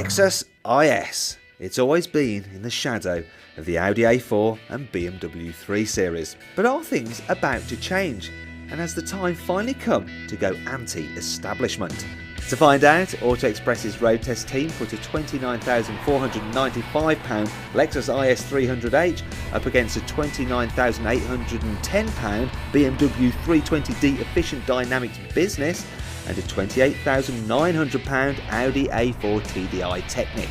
Lexus IS. It's always been in the shadow of the Audi A4 and BMW 3 Series. But are things about to change? And has the time finally come to go anti-establishment? To find out, Auto Express's road test team put a £29,495 Lexus IS 300h up against a £29,810 BMW 320d Efficient Dynamics Business and a £28,900 Audi A4 TDI Technic.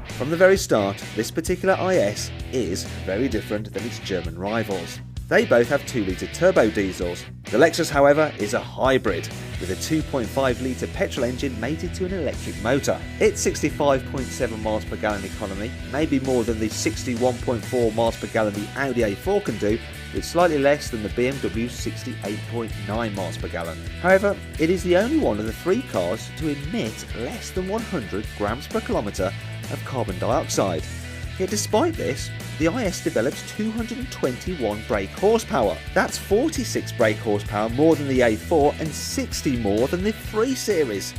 From the very start, this particular IS is very different than its German rivals. They both have 2-litre turbo diesels. The Lexus, however, is a hybrid, with a 2.5-litre petrol engine mated to an electric motor. Its 65.7 miles per gallon economy may be more than the 61.4 miles per gallon the Audi A4 can do, but slightly less than the BMW's 68.9 miles per gallon. However, it is the only one of the three cars to emit less than 100 grams per kilometre of carbon dioxide. Yet despite this, the IS develops 221 brake horsepower. That's 46 brake horsepower more than the A4 and 60 more than the 3 Series.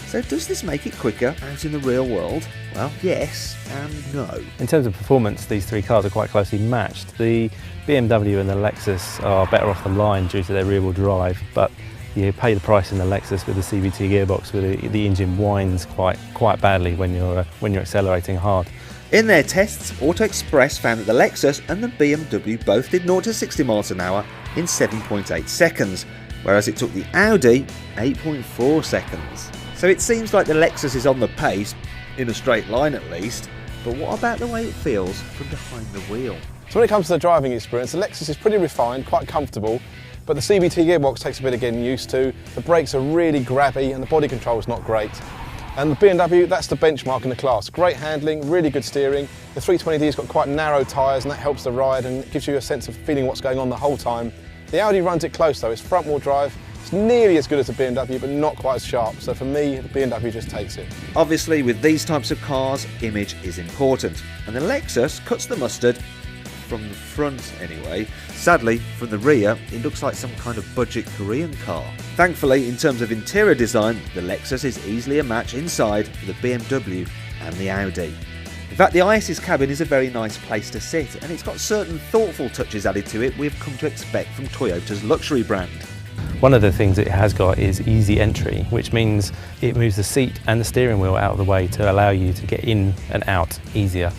So does this make it quicker out in the real world? Well, yes and no. In terms of performance, these three cars are quite closely matched. The BMW and the Lexus are better off the line due to their rear-wheel drive, but you pay the price in the Lexus with the CVT gearbox, where the engine whines quite badly when you're accelerating hard. In their tests, Auto Express found that the Lexus and the BMW both did 0 to 60 miles an hour in 7.8 seconds, whereas it took the Audi 8.4 seconds. So it seems like the Lexus is on the pace, in a straight line at least, but what about the way it feels from behind the wheel? So when it comes to the driving experience, the Lexus is pretty refined, quite comfortable, but the CVT gearbox takes a bit of getting used to. The brakes are really grabby and the body control is not great. And the BMW, that's the benchmark in the class. Great handling, really good steering. The 320d's got quite narrow tyres and that helps the ride and gives you a sense of feeling what's going on the whole time. The Audi runs it close though, it's front wheel drive. It's nearly as good as the BMW, but not quite as sharp. So for me, the BMW just takes it. Obviously, with these types of cars, image is important. And the Lexus cuts the mustard, from the front anyway. Sadly, from the rear, it looks like some kind of budget Korean car. Thankfully, in terms of interior design, the Lexus is easily a match inside for the BMW and the Audi. In fact, the IS's cabin is a very nice place to sit, and it's got certain thoughtful touches added to it we've come to expect from Toyota's luxury brand. One of the things it has got is easy entry, which means it moves the seat and the steering wheel out of the way to allow you to get in and out easier.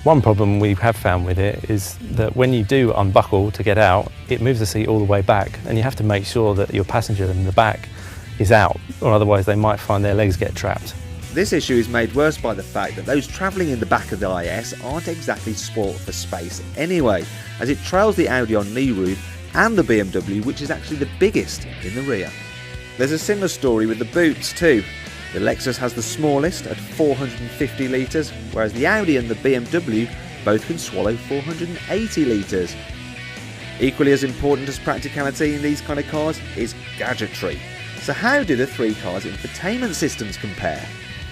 One problem we have found with it is that when you do unbuckle to get out, it moves the seat all the way back, and you have to make sure that your passenger in the back is out, or otherwise they might find their legs get trapped. This issue is made worse by the fact that those travelling in the back of the IS aren't exactly sport for space anyway, as it trails the Audi on knee room and the BMW, which is actually the biggest in the rear. There's a similar story with the boots too. The Lexus has the smallest at 450 litres, whereas the Audi and the BMW both can swallow 480 litres. Equally as important as practicality in these kind of cars is gadgetry. So how do the three cars' infotainment systems compare?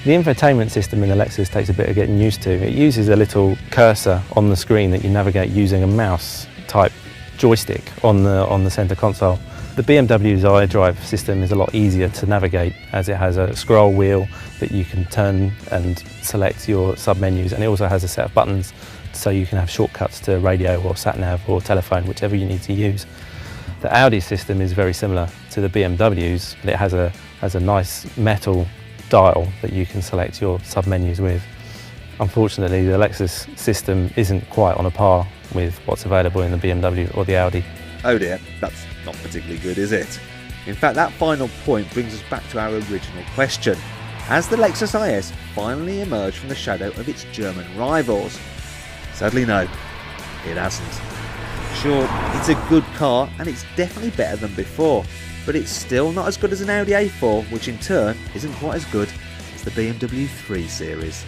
The infotainment system in the Lexus takes a bit of getting used to. It uses a little cursor on the screen that you navigate using a mouse type joystick on the centre console. The BMW's iDrive system is a lot easier to navigate, as it has a scroll wheel that you can turn and select your sub-menus, and it also has a set of buttons so you can have shortcuts to radio or sat-nav or telephone, whichever you need to use. The Audi system is very similar to the BMW's, but it has a nice metal dial that you can select your sub-menus with. Unfortunately, the Lexus system isn't quite on a par with what's available in the BMW or the Audi. Oh dear, that's not particularly good, is it? In fact, that final point brings us back to our original question. Has the Lexus IS finally emerged from the shadow of its German rivals? Sadly no, it hasn't. Sure, it's a good car and it's definitely better than before, but it's still not as good as an Audi A4, which in turn isn't quite as good as the BMW 3 Series.